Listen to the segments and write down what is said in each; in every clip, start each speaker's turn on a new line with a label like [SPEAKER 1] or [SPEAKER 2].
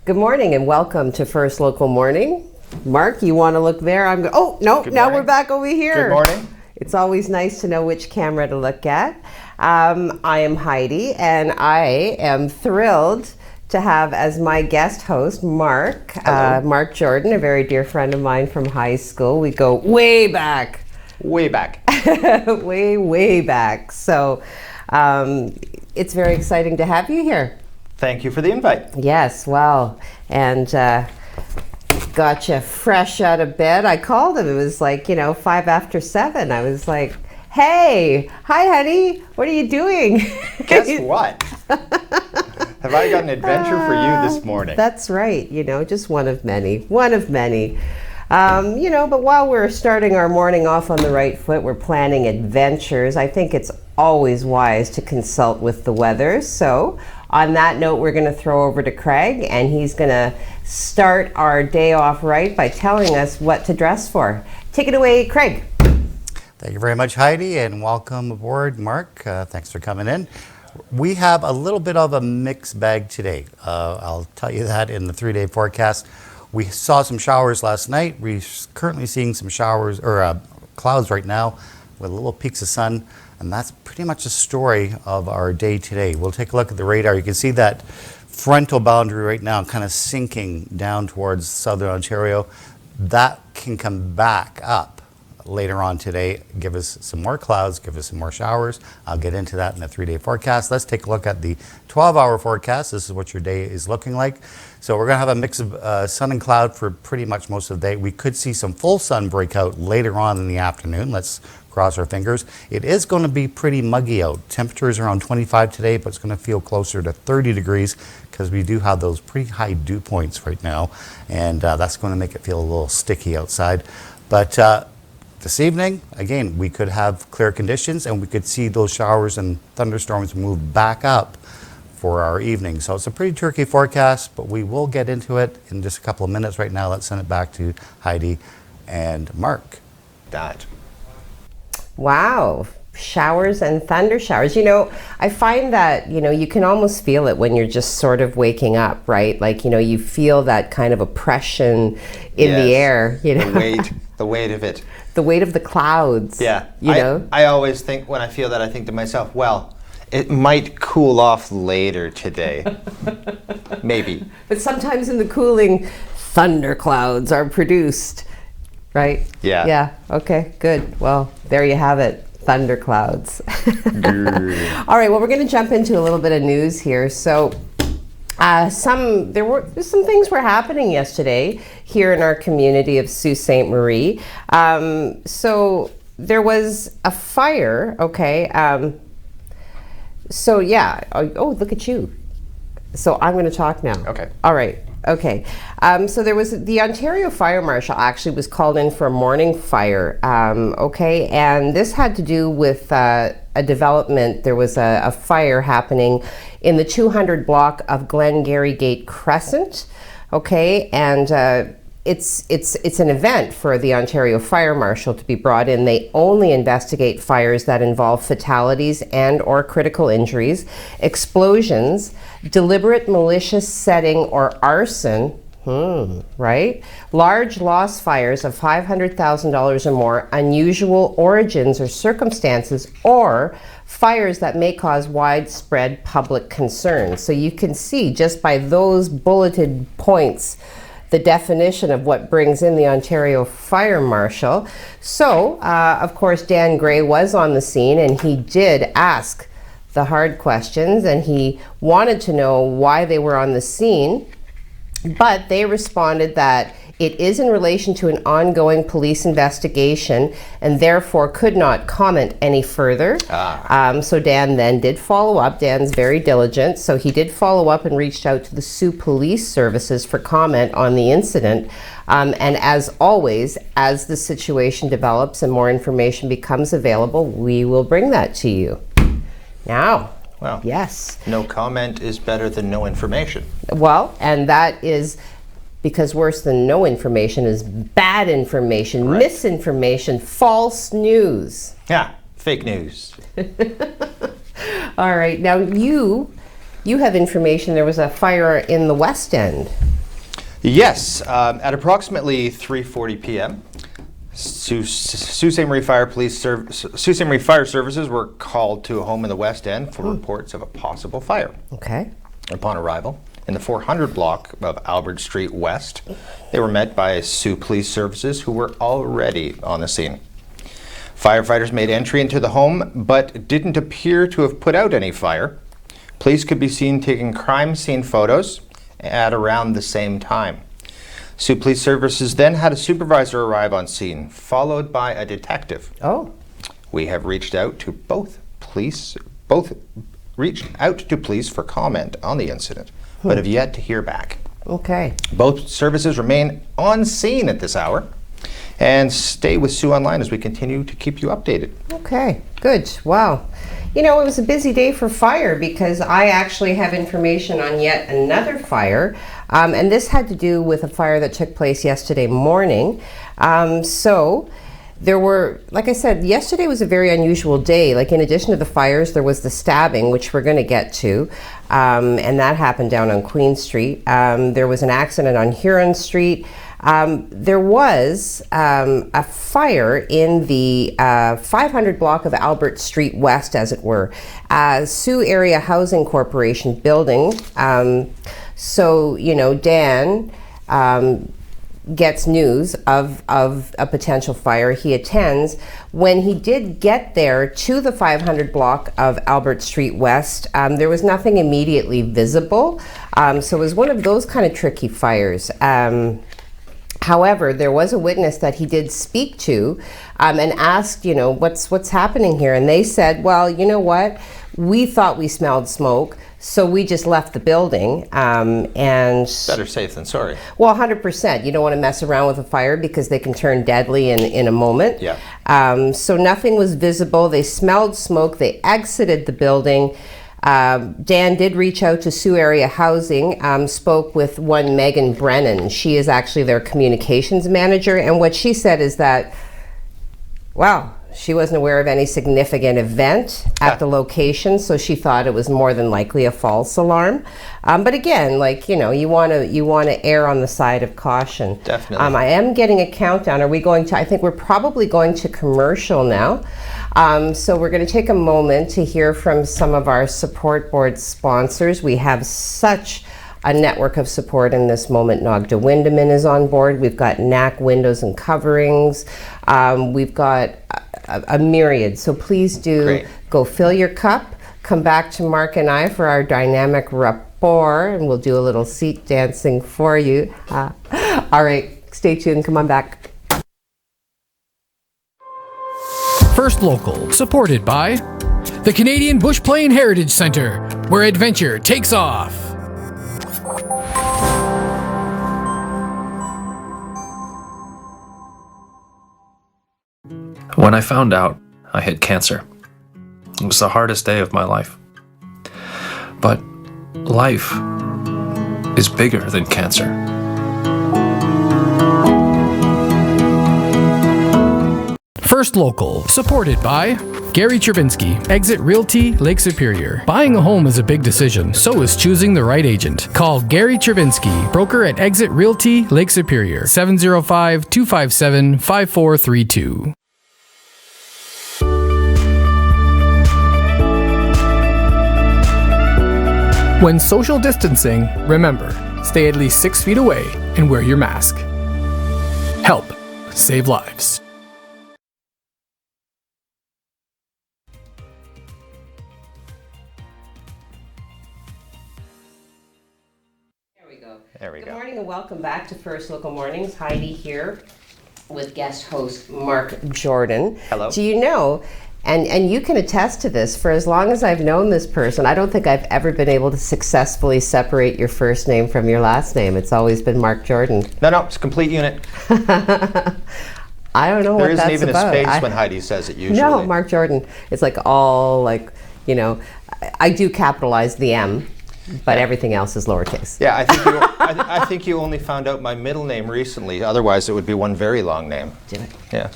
[SPEAKER 1] Good morning and welcome to First Local Morning. Mark, you want to look there? Oh, no,
[SPEAKER 2] Good
[SPEAKER 1] now
[SPEAKER 2] morning.
[SPEAKER 1] we're back over here.
[SPEAKER 2] Good morning.
[SPEAKER 1] It's always nice to know which camera to look at. I am Heidi, and I am thrilled to have as my guest host Mark. Mark Jordan, a very dear friend of mine from high school. We go way back.
[SPEAKER 2] Way back.
[SPEAKER 1] way back. So it's very exciting to have you here.
[SPEAKER 2] Thank you for the invite.
[SPEAKER 1] Yes, well, and got you fresh out of bed. I called him. It was like, 5 after 7. I was like, hey, hi, honey. What are you doing?
[SPEAKER 2] Guess what? Have I got an adventure for you this morning?
[SPEAKER 1] That's right. Just one of many. One of many. But while we're starting our morning off on the right foot, we're planning adventures. I think it's always wise to consult with the weather. So on that note, we're going to throw over to Craig, and he's going to start our day off right by telling us what to dress for. Take it away, Craig.
[SPEAKER 3] Thank you very much, Heidi, and welcome aboard, Mark. Thanks for coming in. We have a little bit of a mixed bag today. I'll tell you that in the 3-day forecast. We saw some showers last night. We're currently seeing some showers or clouds right now with little peaks of sun. And that's pretty much the story of our day today. We'll take a look at the radar. You can see that frontal boundary right now kind of sinking down towards southern Ontario. That can come back up later on today, give us some more clouds, give us some more showers. I'll get into that in the 3-day forecast. Let's take a look at the 12-hour forecast. This is what your day is looking like. So we're going to have a mix of sun and cloud for pretty much most of the day. We could see some full sun break out later on in the afternoon. Let's cross our fingers. It is going to be pretty muggy out. Temperatures are around 25 today, but it's going to feel closer to 30 degrees because we do have those pretty high dew points right now, and that's going to make it feel a little sticky outside. But this evening, again, we could have clear conditions, and we could see those showers and thunderstorms move back up for our evening. So it's a pretty tricky forecast, but we will get into it in just a couple of minutes. Right now, let's send it back to Heidi and Mark.
[SPEAKER 2] That.
[SPEAKER 1] Wow. Showers and thunder showers. I find that, you can almost feel it when you're just sort of waking up, right? Like, you feel that kind of oppression in the air,
[SPEAKER 2] The weight of it.
[SPEAKER 1] The weight of the clouds.
[SPEAKER 2] Yeah.
[SPEAKER 1] know?
[SPEAKER 2] I always think, when I feel that, I think to myself, well, it might cool off later today. Maybe.
[SPEAKER 1] But sometimes in the cooling, thunder clouds are produced, right?
[SPEAKER 2] Yeah.
[SPEAKER 1] Yeah. Okay, good. Well, there you have it. Thunder clouds. All right, well, we're going to jump into a little bit of news here. So some things were happening yesterday here in our community of Sault Ste. Marie. So there was a fire, okay? So yeah, oh, look at you. So I'm going to talk now.
[SPEAKER 2] Okay.
[SPEAKER 1] All right. Okay. So there was the Ontario Fire Marshal actually was called in for a morning fire. Okay. And this had to do with a development. There was a fire happening in the 200 block of Glengarry Gate Crescent. Okay. And it's an event for the Ontario Fire Marshal to be brought in. They only investigate fires that involve fatalities and or critical injuries, explosions, deliberate malicious setting or arson, right? Large loss fires of $500,000 or more, unusual origins or circumstances, or fires that may cause widespread public concern. So you can see just by those bulleted points the definition of what brings in the Ontario Fire Marshal. So, of course, Dan Gray was on the scene, and he did ask the hard questions, and he wanted to know why they were on the scene, but they responded that it is in relation to an ongoing police investigation and therefore could not comment any further. So Dan then did follow up. Dan's very diligent, so he did follow up and reached out to the Sault Police Services for comment on the incident. And as always, as the situation develops and more information becomes available, we will bring that to you. Now,
[SPEAKER 2] Well,
[SPEAKER 1] yes.
[SPEAKER 2] No comment is better than no information.
[SPEAKER 1] Well, and that is because worse than no information is bad information,
[SPEAKER 2] Correct.
[SPEAKER 1] Misinformation, false news.
[SPEAKER 2] Yeah, fake news.
[SPEAKER 1] All right, now you you have information there was a fire in the West End.
[SPEAKER 2] Yes, at approximately 3:40 p.m., Sault Ste. Marie Sault Ste. Marie Fire Services were called to a home in the West End for reports of a possible fire.
[SPEAKER 1] Okay.
[SPEAKER 2] Upon arrival in the 400 block of Albert Street West, they were met by Sault Police Services, who were already on the scene. Firefighters made entry into the home, but didn't appear to have put out any fire. Police could be seen taking crime scene photos at around the same time. Sault Police Services then had a supervisor arrive on scene, followed by a detective.
[SPEAKER 1] Oh.
[SPEAKER 2] We have reached out to reached out to police for comment on the incident, but have yet to hear back.
[SPEAKER 1] Okay.
[SPEAKER 2] Both services remain on scene at this hour, and stay with Sue Online as we continue to keep you updated.
[SPEAKER 1] Okay, good. Wow. You know, it was a busy day for fire because I actually have information on yet another fire. And this had to do with a fire that took place yesterday morning. So there were, like I said, yesterday was a very unusual day. Like, in addition to the fires, there was the stabbing, which we're going to get to. And that happened down on Queen Street. There was an accident on Huron Street. There was a fire in the 500 block of Albert Street West, as it were, Sault Area Housing Corporation building. So, you know, Dan gets news of a potential fire. He attends. When he did get there to the 500 block of Albert Street West, there was nothing immediately visible. So it was one of those kind of tricky fires. However, there was a witness that he did speak to and asked, you know, what's happening here? And they said, well, you know what? We thought we smelled smoke, so we just left the building. And
[SPEAKER 2] Better safe than sorry.
[SPEAKER 1] well, 100%. You don't want to mess around with a fire because they can turn deadly in a moment.
[SPEAKER 2] Yeah.
[SPEAKER 1] So nothing was visible. They smelled smoke. They exited the building. Dan did reach out to Sault Area Housing, spoke with one Megan Brennan. She is actually their communications manager, and what she said is that, wow, she wasn't aware of any significant event at the location, so she thought it was more than likely a false alarm. But again, like, you know, you want to err on the side of caution.
[SPEAKER 2] Definitely.
[SPEAKER 1] I am getting a countdown. Are we going to? I think we're probably going to commercial now. So we're going to take a moment to hear from some of our support board sponsors. We have such a network of support in this moment. Nogda Windeman is on board. We've got NAC Windows and Coverings. We've got a myriad. So please do go fill your cup. Come back to Mark and I for our dynamic rapport, and we'll do a little seat dancing for you. All right, stay tuned. Come on back.
[SPEAKER 4] First Local, supported by the Canadian Bush Plain Heritage Centre, where adventure takes off.
[SPEAKER 5] When I found out I had cancer, it was the hardest day of my life. But life is bigger than cancer.
[SPEAKER 4] First Local, supported by Gary Chervinsky, Exit Realty, Lake Superior. Buying a home is a big decision, so is choosing the right agent. Call Gary Chervinsky, broker at Exit Realty, Lake Superior, 705-257-5432. When social distancing, remember, stay at least 6 feet away and wear your mask. Help save lives.
[SPEAKER 2] There we
[SPEAKER 1] Good
[SPEAKER 2] go.
[SPEAKER 1] morning and welcome back to First Local Mornings. Heidi here with guest host Mark Jordan.
[SPEAKER 2] Hello.
[SPEAKER 1] Do you know, and you can attest to this, for as long as I've known this person, I don't think I've ever been able to successfully separate your first name from your last name. It's always been Mark Jordan.
[SPEAKER 2] No, it's a complete unit.
[SPEAKER 1] I don't know
[SPEAKER 2] There
[SPEAKER 1] what that's
[SPEAKER 2] isn't even
[SPEAKER 1] about.
[SPEAKER 2] a space when Heidi says it usually.
[SPEAKER 1] No, Mark Jordan. It's like all like, you know, I do capitalize the M, but everything else is lowercase.
[SPEAKER 2] Yeah, I think you only found out my middle name recently. Otherwise, it would be one very long name.
[SPEAKER 1] Did I?
[SPEAKER 2] Yeah,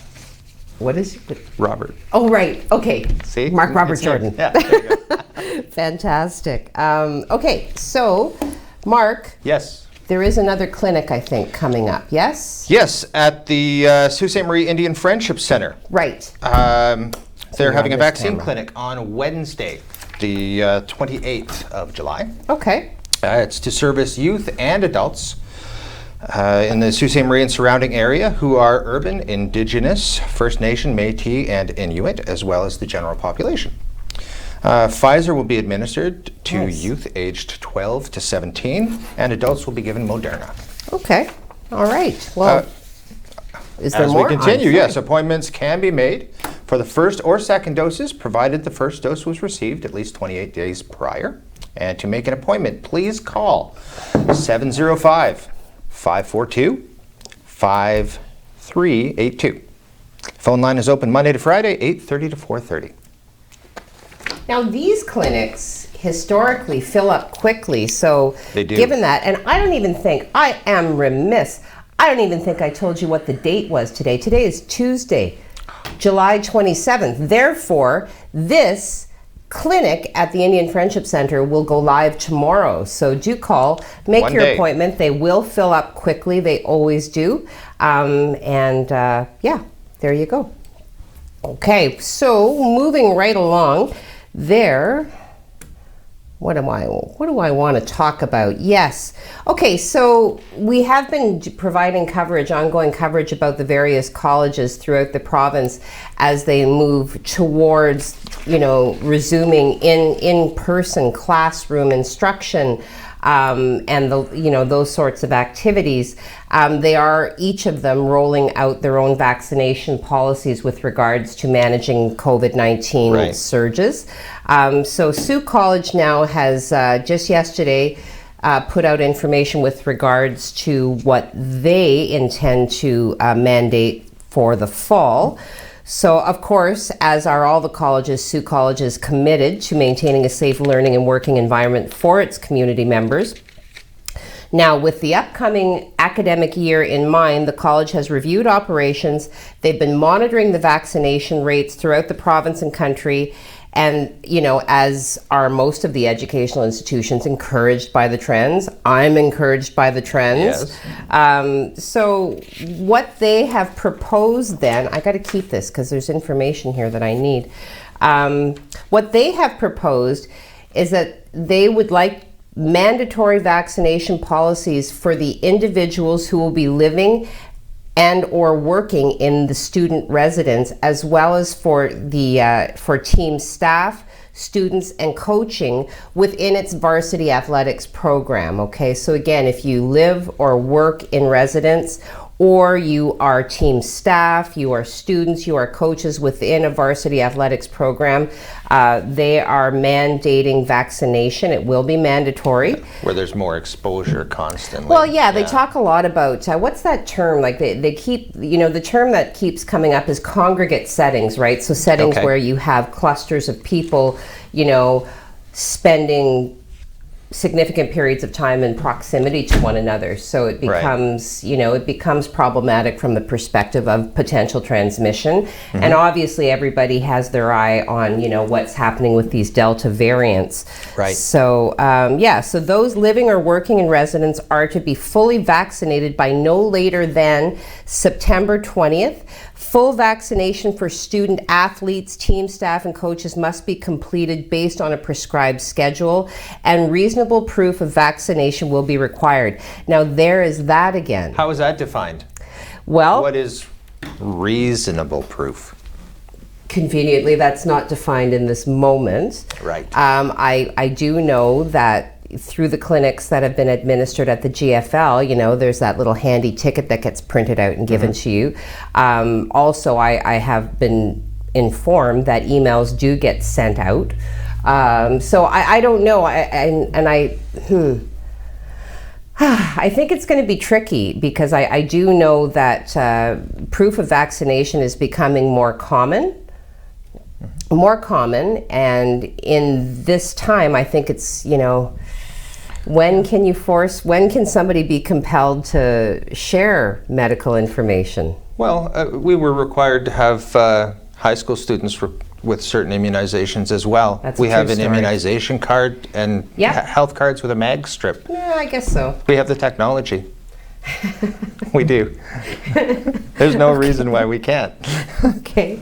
[SPEAKER 1] What is it?
[SPEAKER 2] Robert.
[SPEAKER 1] Oh, right. Okay.
[SPEAKER 2] See?
[SPEAKER 1] Mark Robert
[SPEAKER 2] It's him.
[SPEAKER 1] Jordan.
[SPEAKER 2] Yeah, there you go.
[SPEAKER 1] Fantastic. Okay, so Mark,
[SPEAKER 2] Yes.
[SPEAKER 1] there is another clinic, I think, coming up, yes?
[SPEAKER 2] Yes, at the Sault Ste. Marie Indian Friendship Center.
[SPEAKER 1] Right.
[SPEAKER 2] They're having a
[SPEAKER 1] on this
[SPEAKER 2] vaccine
[SPEAKER 1] camera.
[SPEAKER 2] clinic on Wednesday, the 28th of July.
[SPEAKER 1] Okay.
[SPEAKER 2] It's to service youth and adults in the Sault Ste. Marie and surrounding area who are urban, Indigenous, First Nation, Métis, and Inuit, as well as the general population. Pfizer will be administered to
[SPEAKER 1] Nice.
[SPEAKER 2] youth aged 12 to 17, and adults will be given Moderna.
[SPEAKER 1] Okay. All right. Well, is there
[SPEAKER 2] As
[SPEAKER 1] more?
[SPEAKER 2] we continue,
[SPEAKER 1] I'm
[SPEAKER 2] yes,
[SPEAKER 1] sorry.
[SPEAKER 2] appointments can be made for the first or second doses, provided the first dose was received at least 28 days prior. And to make an appointment, please call 705-542-5382. Phone line is open Monday to Friday, 8:30 to 4:30.
[SPEAKER 1] Now, these clinics historically fill up quickly, so
[SPEAKER 2] They do.
[SPEAKER 1] given that, and I don't even think, I am remiss, I don't even think I told you what the date was today. Today is Tuesday, July 27th. Therefore, this clinic at the Indian Friendship Center will go live tomorrow. So do call, make
[SPEAKER 2] One
[SPEAKER 1] your
[SPEAKER 2] day.
[SPEAKER 1] appointment. They will fill up quickly. They always do. Yeah, there you go. Okay, so moving right along there, what do I want to talk about? Yes. Okay, so we have been providing coverage, ongoing coverage about the various colleges throughout the province as they move towards, resuming in-person classroom instruction. And those sorts of activities. They are each of them rolling out their own vaccination policies with regards to managing COVID-19
[SPEAKER 2] Right.
[SPEAKER 1] surges. So Sault College now has just yesterday put out information with regards to what they intend to mandate for the fall. So, of course, as are all the colleges, Sault College is committed to maintaining a safe learning and working environment for its community members. Now, with the upcoming academic year in mind, the college has reviewed operations. They've been monitoring the vaccination rates throughout the province and country. And, as are most of the educational institutions, encouraged by the trends. I'm encouraged by the trends.
[SPEAKER 2] Yes.
[SPEAKER 1] So what they have proposed then, I got to keep this because there's information here that I need. What they have proposed is that they would like mandatory vaccination policies for the individuals who will be living and or working in the student residence, as well as for team staff, students, and coaching within its varsity athletics program. Okay, so again, if you live or work in residence, or you are team staff, you are students, you are coaches within a varsity athletics program, they are mandating vaccination. It will be mandatory.
[SPEAKER 2] Where there's more exposure constantly.
[SPEAKER 1] Well, yeah, they talk a lot about, what's that term? Like they keep, the term that keeps coming up is congregate settings, right? So settings
[SPEAKER 2] Okay.
[SPEAKER 1] where you have clusters of people, spending significant periods of time in proximity to one another. So it becomes, it becomes problematic from the perspective of potential transmission. And obviously everybody has their eye on, what's happening with these Delta variants.
[SPEAKER 2] Right.
[SPEAKER 1] So, so those living or working in residence are to be fully vaccinated by no later than September 20th. Full vaccination for student athletes, team staff, and coaches must be completed based on a prescribed schedule, and reasonable proof of vaccination will be required. Now, there is that again.
[SPEAKER 2] How is that defined?
[SPEAKER 1] Well,
[SPEAKER 2] What is reasonable proof?
[SPEAKER 1] conveniently, that's not defined in this moment.
[SPEAKER 2] Right.
[SPEAKER 1] I do know that through the clinics that have been administered at the GFL, there's that little handy ticket that gets printed out and given to you. Also, I have been informed that emails do get sent out. So I don't know. I think it's going to be tricky because I do know that proof of vaccination is becoming more common. And in this time, I think it's, when can somebody be compelled to share medical information?
[SPEAKER 2] Well, we were required to have high school students with certain immunizations as well.
[SPEAKER 1] That's a
[SPEAKER 2] we have
[SPEAKER 1] true
[SPEAKER 2] an
[SPEAKER 1] story.
[SPEAKER 2] immunization card and health cards with a mag strip.
[SPEAKER 1] Yeah, I guess so.
[SPEAKER 2] We have the technology. We do. There's no reason why we can't.
[SPEAKER 1] Okay.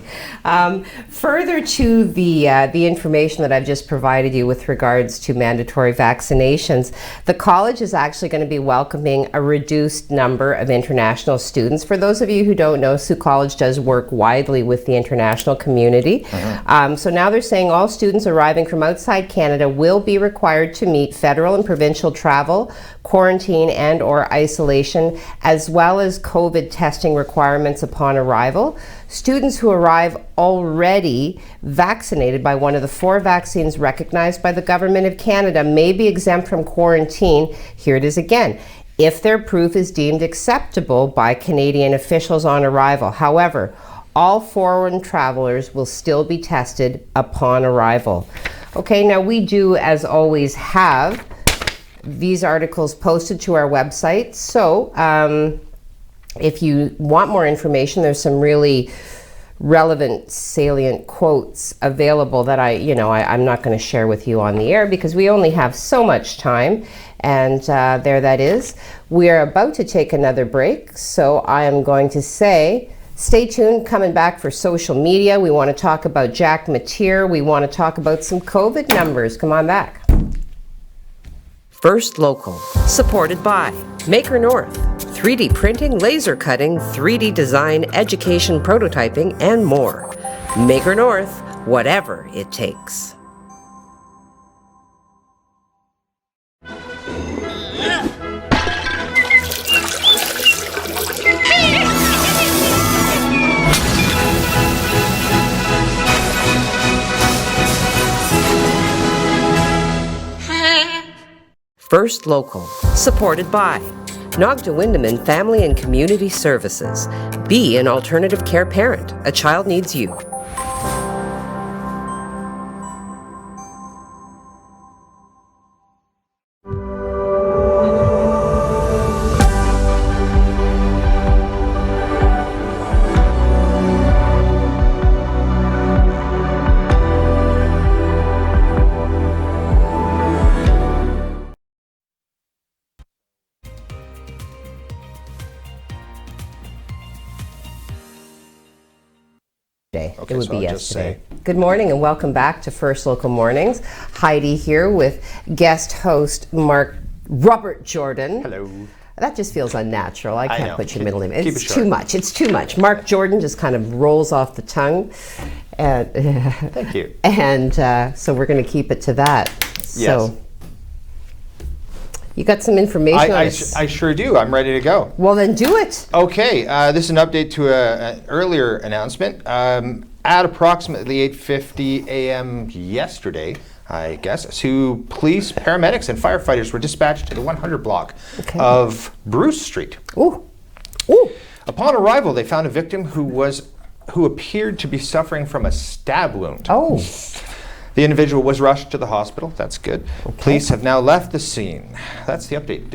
[SPEAKER 1] Further to the information that I've just provided you with regards to mandatory vaccinations, the college is actually going to be welcoming a reduced number of international students. For those of you who don't know, Sault College does work widely with the international community. So now they're saying all students arriving from outside Canada will be required to meet federal and provincial travel, quarantine and or isolation, as well as COVID testing requirements upon arrival. Students who arrive already vaccinated by one of the 4 vaccines recognized by the Government of Canada may be exempt from quarantine. Here it is again. If their proof is deemed acceptable by Canadian officials on arrival. However, all foreign travelers will still be tested upon arrival. Okay, now we do, as always, have these articles posted to our website. So if you want more information, there's some really relevant, salient quotes available that I'm not going to share with you on the air because we only have so much time. And there that is. We are about to take another break, so I am going to say stay tuned. Coming back for social media. We want to talk about Jack Mateer. We want to talk about some COVID numbers. Come on back. First Local, supported by Maker North, 3D printing, laser cutting, 3D design, education, prototyping, and more. Maker North, whatever it takes. First Local, supported by Nogda Windeman Family and Community Services. Be an alternative care parent. A child needs you.
[SPEAKER 2] Okay,
[SPEAKER 1] it would
[SPEAKER 2] so
[SPEAKER 1] be
[SPEAKER 2] I'll just
[SPEAKER 1] yesterday. Good morning and welcome back to First Local Mornings. Heidi here with guest host Robert Jordan.
[SPEAKER 2] Hello.
[SPEAKER 1] That just feels unnatural. I can't
[SPEAKER 2] know.
[SPEAKER 1] put your middle name.
[SPEAKER 2] Keep
[SPEAKER 1] It's
[SPEAKER 2] it
[SPEAKER 1] too
[SPEAKER 2] short.
[SPEAKER 1] much. It's too much. Mark Jordan just kind of rolls off the tongue. And
[SPEAKER 2] Thank you.
[SPEAKER 1] And so we're going to keep it to that.
[SPEAKER 2] Yes.
[SPEAKER 1] So you got some information on
[SPEAKER 2] I
[SPEAKER 1] this?
[SPEAKER 2] sure do. I'm ready to go.
[SPEAKER 1] Well, then do it.
[SPEAKER 2] Okay, this is an update to an earlier announcement. At approximately 8:50 a.m. yesterday, I guess, Sault police, paramedics, and firefighters were dispatched to the 100 block of Bruce Street.
[SPEAKER 1] Ooh. Ooh.
[SPEAKER 2] Upon arrival, they found a victim who appeared to be suffering from a stab wound.
[SPEAKER 1] Oh.
[SPEAKER 2] The individual was rushed to the hospital. That's good. Police have now left the scene. That's the update.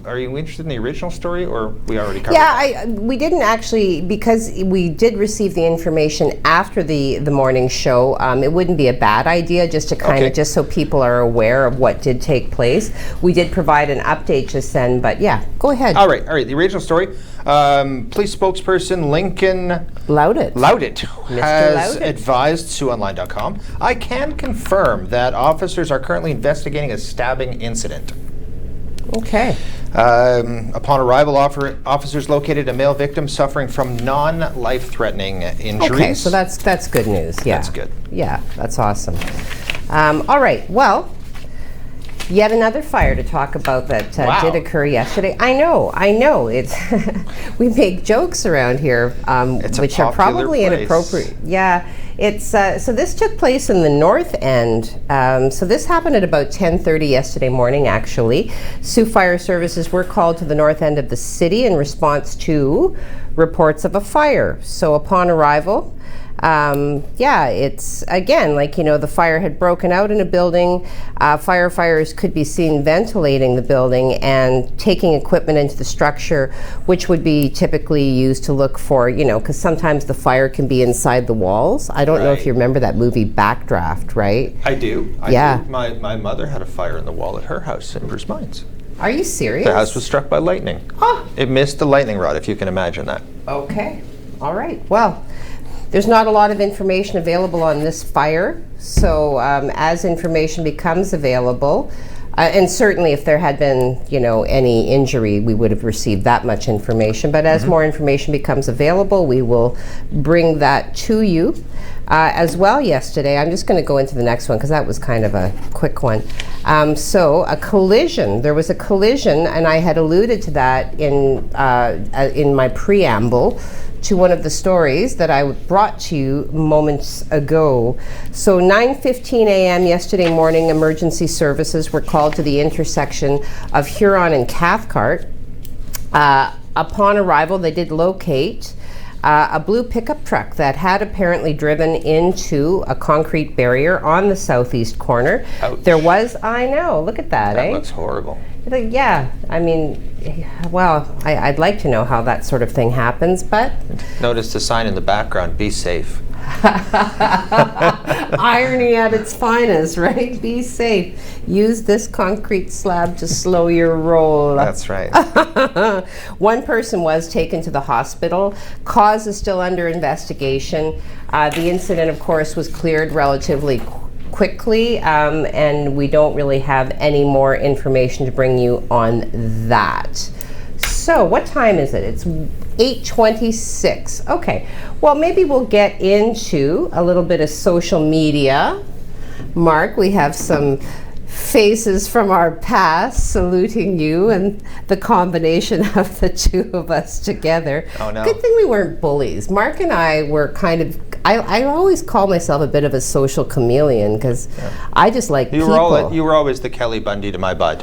[SPEAKER 2] Are you interested in the original story, or we already covered
[SPEAKER 1] Yeah, we didn't actually, because we did receive the information after the morning show. It wouldn't be a bad idea just to kind of, just so people are aware of what did take place. We did provide an update just then, but yeah, go ahead.
[SPEAKER 2] All right. The original story. Police spokesperson Lincoln
[SPEAKER 1] Loudit
[SPEAKER 2] has advised SiouxOnline.com, I can confirm that officers are currently investigating a stabbing incident.
[SPEAKER 1] Okay.
[SPEAKER 2] Upon arrival, officers located a male victim suffering from non-life-threatening injuries.
[SPEAKER 1] Okay, so that's good news. Yeah.
[SPEAKER 2] That's good.
[SPEAKER 1] Yeah, that's awesome. All right, well, yet another fire to talk about that did occur yesterday. I know. It's we make jokes around here, which are probably inappropriate. Yeah, it's so this took place in the north end. So this happened at about 10:30 yesterday morning. Actually, Sault Fire Services were called to the north end of the city in response to reports of a fire. So upon arrival, yeah, it's again, like, you know, the fire had broken out in a building. Firefighters could be seen ventilating the building and taking equipment into the structure, which would be typically used to look for, you know, because sometimes the fire can be inside the walls. I don't know if you remember that movie Backdraft, right?
[SPEAKER 2] I do.
[SPEAKER 1] Yeah.
[SPEAKER 2] My mother had a fire in the wall at her house in Bruce Mines.
[SPEAKER 1] Are you serious?
[SPEAKER 2] The house was struck by lightning.
[SPEAKER 1] Huh.
[SPEAKER 2] It missed the lightning rod, if you can imagine that.
[SPEAKER 1] Okay. All right. Well, there's not a lot of information available on this fire, so as information becomes available, and certainly if there had been, you know, any injury, we would have received that much information. But as more information becomes available, we will bring that to you. As well yesterday, I'm just going to go into the next one because that was kind of a quick one. So a collision, there was a collision, and I had alluded to that in my preamble to one of the stories that I brought to you moments ago. So 9:15 a.m. yesterday morning, emergency services were called to the intersection of Huron and Cathcart. Upon arrival, they did locate a blue pickup truck that had apparently driven into a concrete barrier on the southeast corner.
[SPEAKER 2] Ouch.
[SPEAKER 1] There was, I know, look at that,
[SPEAKER 2] That
[SPEAKER 1] eh?
[SPEAKER 2] looks horrible.
[SPEAKER 1] Yeah, I mean, well, I'd like to know how that sort of thing happens, but
[SPEAKER 2] Notice the sign in the background, be safe.
[SPEAKER 1] irony at its finest, right? Be safe. Use this concrete slab to slow your roll.
[SPEAKER 2] That's right.
[SPEAKER 1] One person was taken to the hospital. Cause is still under investigation. The incident, of course, was cleared relatively quickly, and we don't really have any more information to bring you on that. So what time is it? It's 8:26. Okay, well, maybe we'll get into a little bit of social media. Mark, we have some faces from our past saluting you and the combination of the two of us together.
[SPEAKER 2] Oh, no.
[SPEAKER 1] Good thing we weren't bullies. Mark and I were kind of, I always call myself a bit of a social chameleon because I just like
[SPEAKER 2] You
[SPEAKER 1] people.
[SPEAKER 2] were always the Kelly Bundy to my Bud.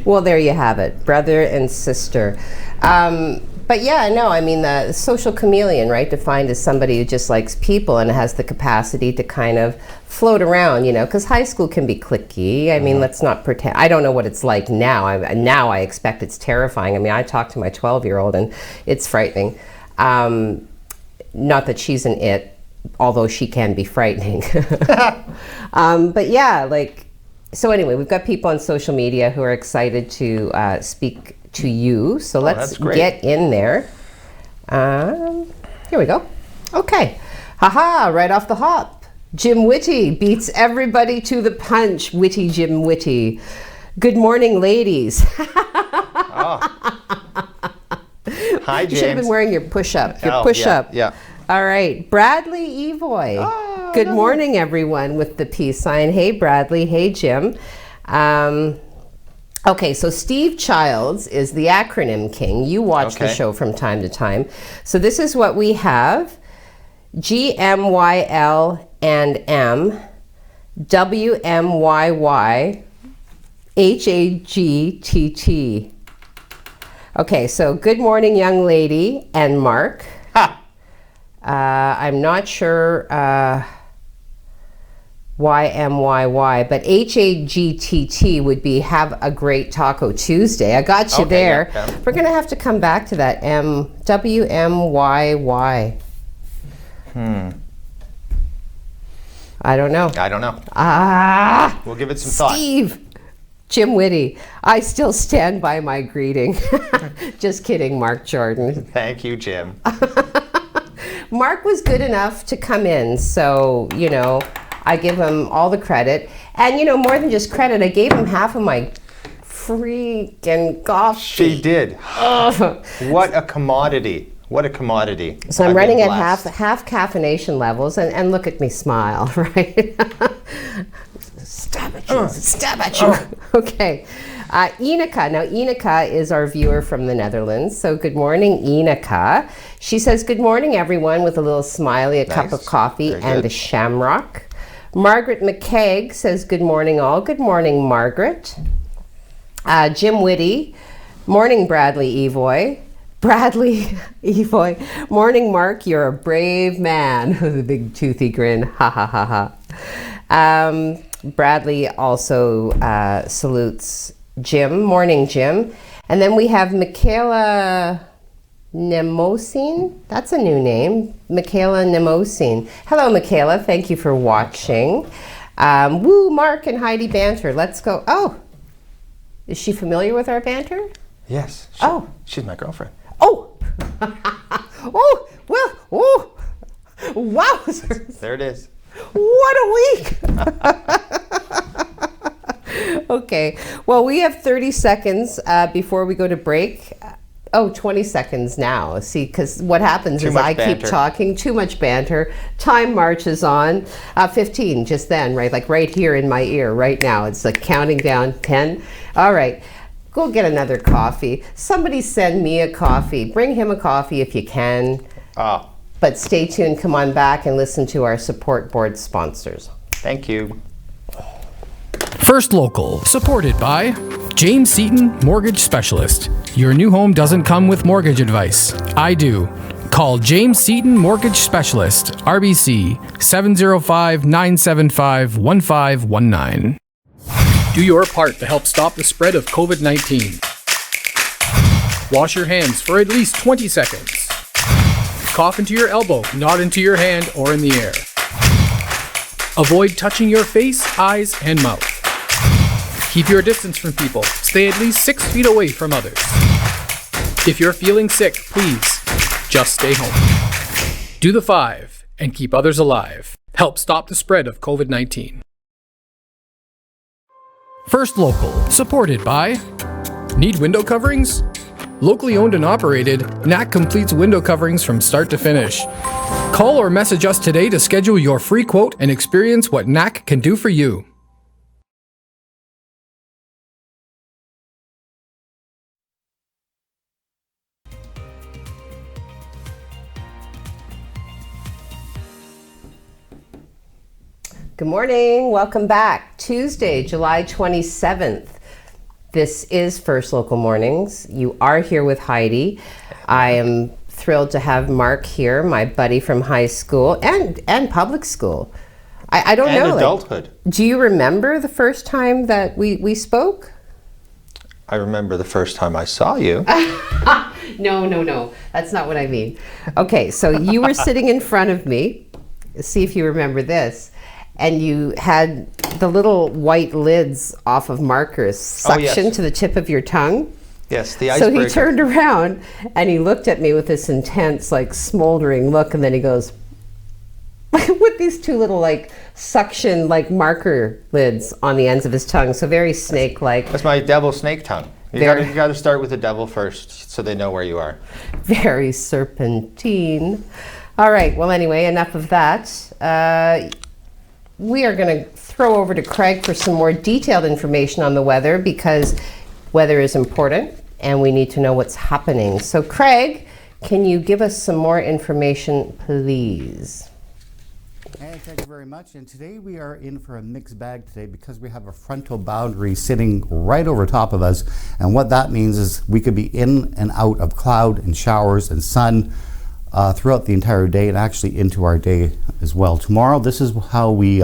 [SPEAKER 1] Well, there you have it, brother and sister. But yeah, no, I mean, the social chameleon, right, defined as somebody who just likes people and has the capacity to kind of float around, you know, because high school can be cliquey. I mean, let's not pretend. I don't know what it's like now. Now I expect it's terrifying. I mean, I talk to my 12-year-old and it's frightening. Not that she's an it, although she can be frightening. But yeah, like, so anyway, we've got people on social media who are excited to speak to you. So let's get in there. Here we go. Okay. Haha, right off the hop. Jim Whitty beats everybody to the punch. Witty Jim Whitty. Good morning, ladies.
[SPEAKER 2] Hi, James.
[SPEAKER 1] You should have been wearing your push-up. Your
[SPEAKER 2] Oh,
[SPEAKER 1] push-up.
[SPEAKER 2] yeah.
[SPEAKER 1] All right. Bradley Evoy.
[SPEAKER 2] Oh,
[SPEAKER 1] Good morning, everyone, with the peace sign. Hey, Bradley. Hey, Jim. Okay, so Steve Childs is the acronym king. You watch the show from time to time. So this is what we have. GMYL and M, WMYY, HAGTT. Okay, so good morning, young lady, and Mark.
[SPEAKER 2] Ha!
[SPEAKER 1] I'm not sure YMYY, but HAGTT would be Have a Great Taco Tuesday. I got you there.
[SPEAKER 2] Yeah.
[SPEAKER 1] We're going to have to come back to that WMYY. I don't know.
[SPEAKER 2] I don't know. We'll give it some thought.
[SPEAKER 1] Steve. Jim Whitty, I still stand by my greeting. Just kidding, Mark Jordan.
[SPEAKER 2] Thank you, Jim.
[SPEAKER 1] Mark was good enough to come in, so, you know, I give him all the credit. And, you know, more than just credit, I gave him half of my freaking coffee.
[SPEAKER 2] She did. What a commodity. What a commodity.
[SPEAKER 1] So I'm
[SPEAKER 2] I've
[SPEAKER 1] running
[SPEAKER 2] been
[SPEAKER 1] at
[SPEAKER 2] blessed.
[SPEAKER 1] half caffeination levels, and look at me smile, right? Stab at you, stab at you. Okay. Inaka. Now, Inaka is our viewer from the Netherlands. So good morning, Inaka. She says, good morning, everyone, with a little smiley, a cup of coffee,
[SPEAKER 2] Very
[SPEAKER 1] and
[SPEAKER 2] good.
[SPEAKER 1] a shamrock. Margaret McKeag says, good morning, all. Good morning, Margaret. Jim Whitty. Morning, Bradley Evoy. Bradley Evoy. Morning, Mark. You're a brave man with a big toothy grin. Ha ha ha ha. Bradley also salutes Jim. Morning, Jim. And then we have Michaela Nemosine. That's a new name. Michaela Nemosine. Hello, Michaela. Thank you for watching. Woo, Mark and Heidi banter. Let's go. Oh, is she familiar with our banter?
[SPEAKER 2] Yes. She's my girlfriend.
[SPEAKER 1] Oh. Oh, well, oh. Wow.
[SPEAKER 2] There it is.
[SPEAKER 1] What a week. Okay. Well, we have 30 seconds before we go to break. 20 seconds now. See, because what happens is I keep talking, too much banter. Time marches on. 15 just then, right? Like right here in my ear right now. It's like counting down 10. All right. Go get another coffee. Somebody send me a coffee. Bring him a coffee if you can. But stay tuned. Come on back and listen to our support board sponsors.
[SPEAKER 2] Thank you.
[SPEAKER 4] First Local, supported by James Seaton, Mortgage Specialist. Your new home doesn't come with mortgage advice. I do. Call James Seaton, Mortgage Specialist, RBC 705-975-1519. Do your part to help stop the spread of COVID-19. Wash your hands for at least 20 seconds. Cough into your elbow, not into your hand or in the air. Avoid touching your face, eyes, and mouth. Keep your distance from people. Stay at least 6 feet away from others. If you're feeling sick, please just stay home. Do the 5 and keep others alive. Help stop the spread of COVID-19. First Local, supported by Need window coverings? Locally owned and operated, NAC completes window coverings from start to finish. Call or message us today to schedule your free quote and experience what NAC can do for you.
[SPEAKER 1] Good morning. Welcome back. Tuesday, July 27th. This is First Local Mornings. You are here with Heidi. I am thrilled to have Mark here, my buddy from high school and public school. I don't know.
[SPEAKER 2] And adulthood.
[SPEAKER 1] Do you remember the first time that we spoke?
[SPEAKER 2] I remember the first time I saw you.
[SPEAKER 1] No. That's not what I mean. Okay, so you were sitting in front of me. See if you remember this. And you had the little white lids off of markers suctioned to the tip of your tongue.
[SPEAKER 2] Yes, the icebreaker.
[SPEAKER 1] So he turned around and he looked at me with this intense, like smoldering look, and then he goes, with these two little like suction like marker lids on the ends of his tongue. So very snake-like.
[SPEAKER 2] That's my devil snake tongue. You got to start with the devil first, so they know where you are.
[SPEAKER 1] Very serpentine. All right. Well, anyway, enough of that. We are going to throw over to Craig for some more detailed information on the weather, because weather is important and we need to know what's happening. So Craig, can you give us some more information, please?
[SPEAKER 3] And thank you very much. And today we are in for a mixed bag today, because we have a frontal boundary sitting right over top of us. And what that means is we could be in and out of cloud and showers and sun throughout the entire day, and actually into our day as well. Tomorrow, this is how we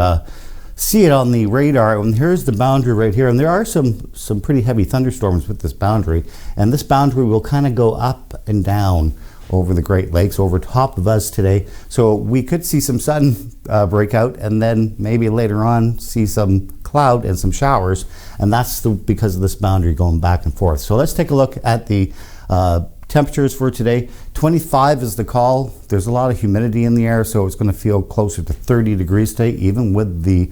[SPEAKER 3] see it on the radar. And here's the boundary right here. And there are some pretty heavy thunderstorms with this boundary. And this boundary will kind of go up and down over the Great Lakes, over top of us today. So we could see some sun break out, and then maybe later on see some cloud and some showers. And that's because of this boundary going back and forth. So let's take a look at the temperatures for today. 25 is the call. There's a lot of humidity in the air, so it's going to feel closer to 30 degrees today, even with the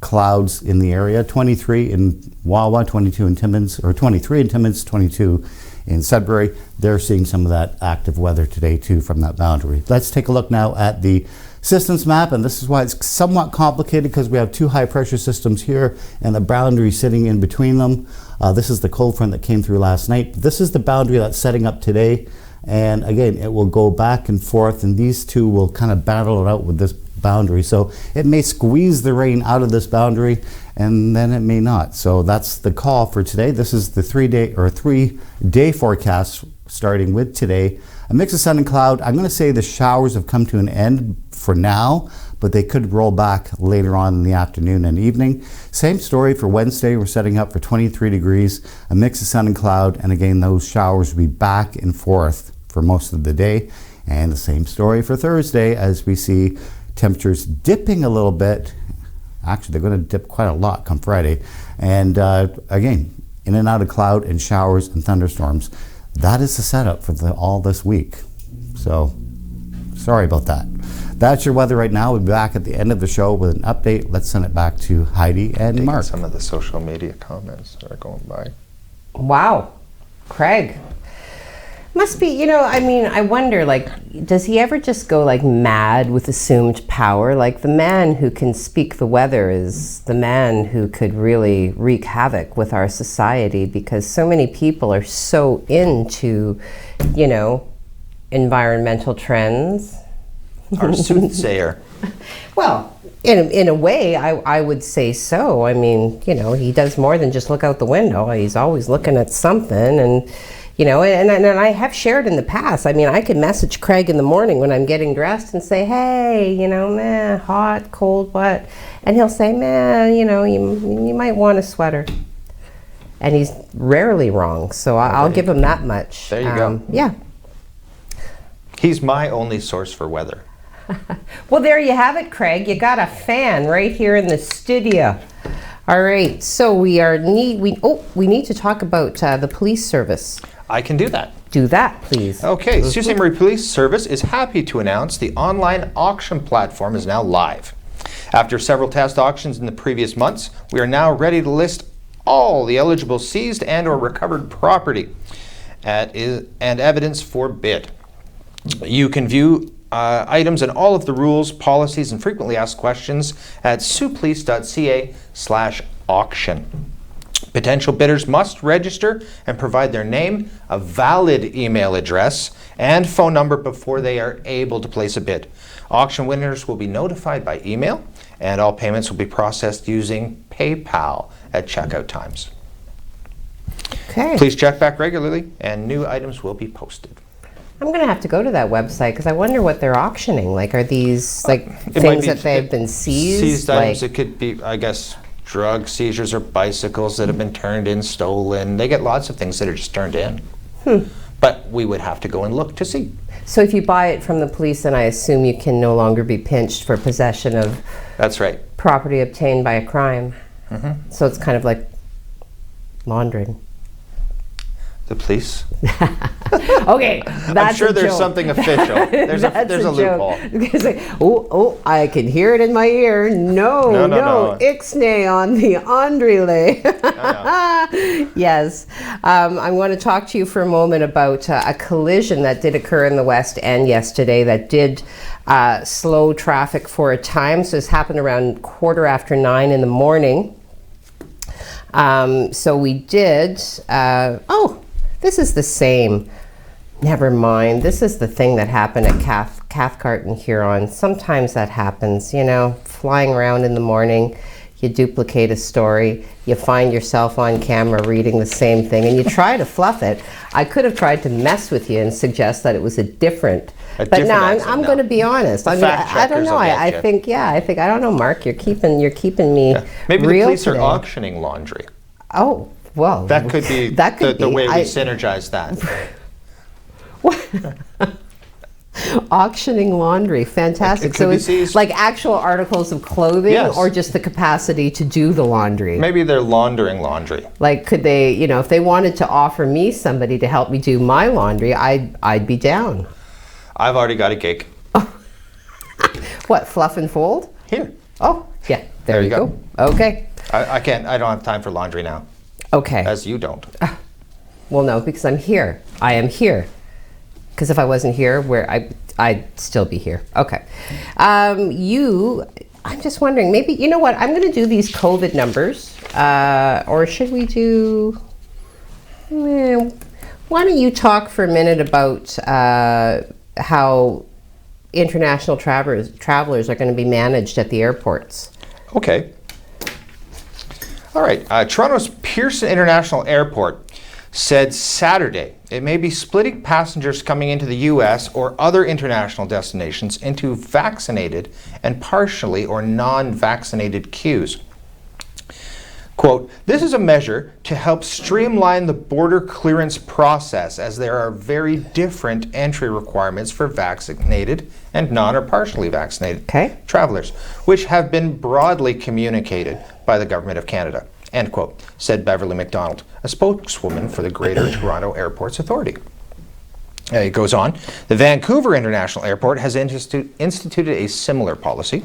[SPEAKER 3] clouds in the area. 23 in Wawa, 22 in Timmins, or 23 in Timmins, 22 in Sudbury. They're seeing some of that active weather today too from that boundary. Let's take a look now at the systems map, and this is why it's somewhat complicated, because we have two high pressure systems here and the boundary sitting in between them. This is the cold front that came through last night. This is the boundary that's setting up today, and again, it will go back and forth, and these two will kind of battle it out with this boundary. So it may squeeze the rain out of this boundary, and then it may not. So that's the call for today. This is the 3 day forecast starting with today. A mix of sun and cloud. I'm going to say the showers have come to an end for now, but they could roll back later on in the afternoon and evening. Same story for Wednesday. We're setting up for 23 degrees, a mix of sun and cloud, and again, those showers will be back and forth for most of the day. And the same story for Thursday, as we see temperatures dipping a little bit. Actually, they're going to dip quite a lot come Friday. And again, in and out of cloud and showers and thunderstorms. That is the setup for all this week. So, sorry about that. That's your weather right now. We'll be back at the end of the show with an update. Let's send it back to Heidi and Mark.
[SPEAKER 2] Some of the social media comments that are going by.
[SPEAKER 1] Wow. Craig. Must be, I wonder, does he ever just go mad with assumed power? The man who can speak the weather is the man who could really wreak havoc with our society, because so many people are so into, environmental trends.
[SPEAKER 2] Our soothsayer.
[SPEAKER 1] Well, in a way, I would say so. He does more than just look out the window. He's always looking at something, and and I have shared in the past. I could message Craig in the morning when I'm getting dressed and say, hey, hot, cold, what? And he'll say, man, you might want a sweater. And he's rarely wrong, so I'll give him that much.
[SPEAKER 2] There you go.
[SPEAKER 1] Yeah.
[SPEAKER 2] He's my only source for weather.
[SPEAKER 1] Well, there you have it, Craig. You got a fan right here in the studio. All right, so we need to talk about the police service.
[SPEAKER 2] I can do that.
[SPEAKER 1] Do that, please.
[SPEAKER 2] Okay, Sault Ste. Marie Police Service is happy to announce the online auction platform is now live. After several test auctions in the previous months, we are now ready to list all the eligible seized and or recovered property and evidence for bid. You can view items and all of the rules, policies, and frequently asked questions at saultpolice.ca/auction. Potential bidders must register and provide their name, a valid email address, and phone number before they are able to place a bid. Auction winners will be notified by email, and all payments will be processed using PayPal at checkout times.
[SPEAKER 1] Okay.
[SPEAKER 2] Please check back regularly, and new items will be posted.
[SPEAKER 1] I'm going to have to go to that website because I wonder what they're auctioning. Are these things that they've been seized?
[SPEAKER 2] Seized items. It could be, I guess, drug seizures or bicycles that have been turned in, stolen. They get lots of things that are just turned in. But we would have to go and look to see.
[SPEAKER 1] So if you buy it from the police, then I assume you can no longer be pinched for possession of
[SPEAKER 2] That's right.
[SPEAKER 1] property obtained by a crime. So it's kind of like laundering.
[SPEAKER 2] The police?
[SPEAKER 1] Okay, that's
[SPEAKER 2] I'm sure there's
[SPEAKER 1] joke.
[SPEAKER 2] something official. There's a loophole.
[SPEAKER 1] I can hear it in my ear. No, ixnay on the Andrile. Yes. I want to talk to you for a moment about a collision that did occur in the West End yesterday that did slow traffic for a time. So this happened around 9:15 in the morning. So we did, this is the same. Never mind. This is the thing that happened at Cathcart in Huron. Sometimes that happens, flying around in the morning, you duplicate a story, you find yourself on camera reading the same thing, and you try to fluff it. I could have tried to mess with you and suggest that it was but now I'm going to be honest. I don't know. I think I don't know, Mark. You're keeping me
[SPEAKER 2] Maybe
[SPEAKER 1] real
[SPEAKER 2] the police
[SPEAKER 1] today.
[SPEAKER 2] are auctioning laundry.
[SPEAKER 1] Oh, well.
[SPEAKER 2] That could be the way we synergize that.
[SPEAKER 1] Auctioning laundry, fantastic. So it's like actual articles of clothing, or just the capacity to do the laundry?
[SPEAKER 2] Maybe they're laundering laundry.
[SPEAKER 1] Could they, if they wanted to offer me somebody to help me do my laundry, I'd be down.
[SPEAKER 2] I've already got a gig.
[SPEAKER 1] What, fluff and fold?
[SPEAKER 2] Here.
[SPEAKER 1] Oh, yeah, there you go. Okay.
[SPEAKER 2] I don't have time for laundry now.
[SPEAKER 1] Okay.
[SPEAKER 2] As you don't.
[SPEAKER 1] Well, no, because I'm here. I am here. Because if I wasn't here, I'd still be here. Okay. I'm just wondering, maybe, you know what, I'm going to do these COVID numbers. Or should we do, why don't you talk for a minute about how international travelers are going to be managed at the airports?
[SPEAKER 2] Okay. All right. Toronto's Pearson International Airport said Saturday it may be splitting passengers coming into the U.S. or other international destinations into vaccinated and partially or non-vaccinated queues. Quote, this is a measure to help streamline the border clearance process as there are very different entry requirements for vaccinated and non or partially vaccinated travelers, which have been broadly communicated by the Government of Canada, end quote, said Beverly McDonald, a spokeswoman for the Greater Toronto Airports Authority. It goes on, the Vancouver International Airport has instituted a similar policy.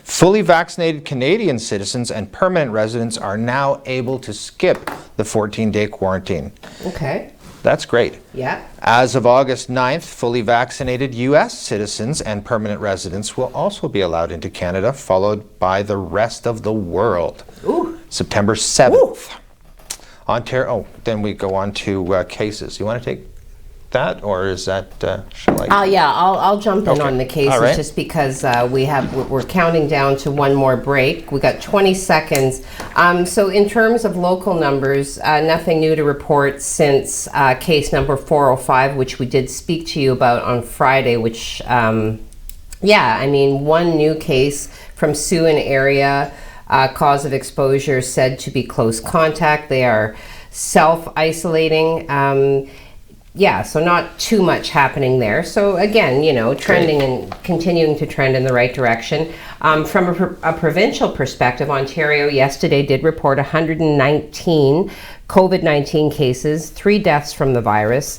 [SPEAKER 2] Fully vaccinated Canadian citizens and permanent residents are now able to skip the 14-day quarantine.
[SPEAKER 1] Okay.
[SPEAKER 2] That's great.
[SPEAKER 1] Yeah.
[SPEAKER 2] As of August 9th, fully vaccinated U.S. citizens and permanent residents will also be allowed into Canada, followed by the rest of the world.
[SPEAKER 1] Ooh.
[SPEAKER 2] September 7th. Ontario. Oh, then we go on to cases. You want to take that, or is that shall I?
[SPEAKER 1] Yeah, I'll jump in on the cases,
[SPEAKER 2] All right.
[SPEAKER 1] just because we're counting down to one more break. We got 20 seconds. So in terms of local numbers, nothing new to report since case number 405, which we did speak to you about on Friday. Which, one new case from Sault area, cause of exposure said to be close contact. They are self-isolating. So not too much happening there. So again, trending and continuing to trend in the right direction. From a provincial perspective, Ontario yesterday did report 119 COVID-19 cases, 3 deaths from the virus.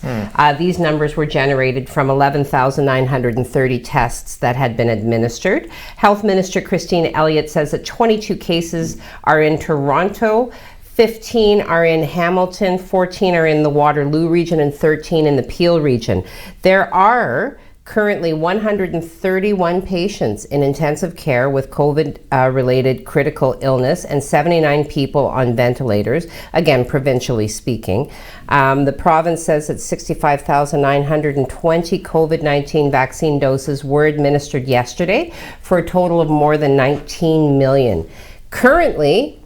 [SPEAKER 1] These numbers were generated from 11,930 tests that had been administered. Health Minister Christine Elliott says that 22 cases are in Toronto, 15 are in Hamilton, 14 are in the Waterloo region, and 13 in the Peel region. There are currently 131 patients in intensive care with COVID-related critical illness and 79 people on ventilators, again, provincially speaking. The province says that 65,920 COVID-19 vaccine doses were administered yesterday for a total of more than 19 million. Currently,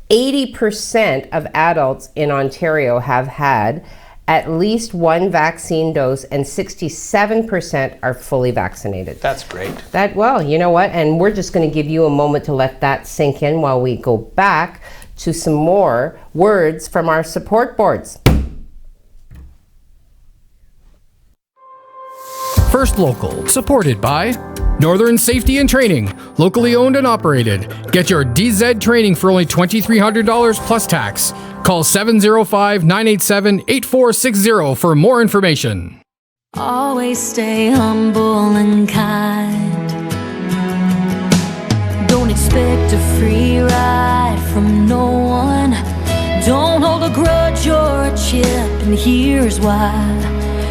[SPEAKER 1] 80% of adults in Ontario have had at least one vaccine dose, and 67% are fully vaccinated.
[SPEAKER 2] That's great.
[SPEAKER 1] Well, you know what? And we're just going to give you a moment to let that sink in while we go back to some more words from our support boards.
[SPEAKER 4] First Local, supported by Northern Safety and Training, locally owned and operated. Get your DZ training for only $2,300 plus tax. Call 705-987-8460 for more information.
[SPEAKER 6] Always stay humble and kind. Don't expect a free ride from no one. Don't hold a grudge or a chip, and here's why.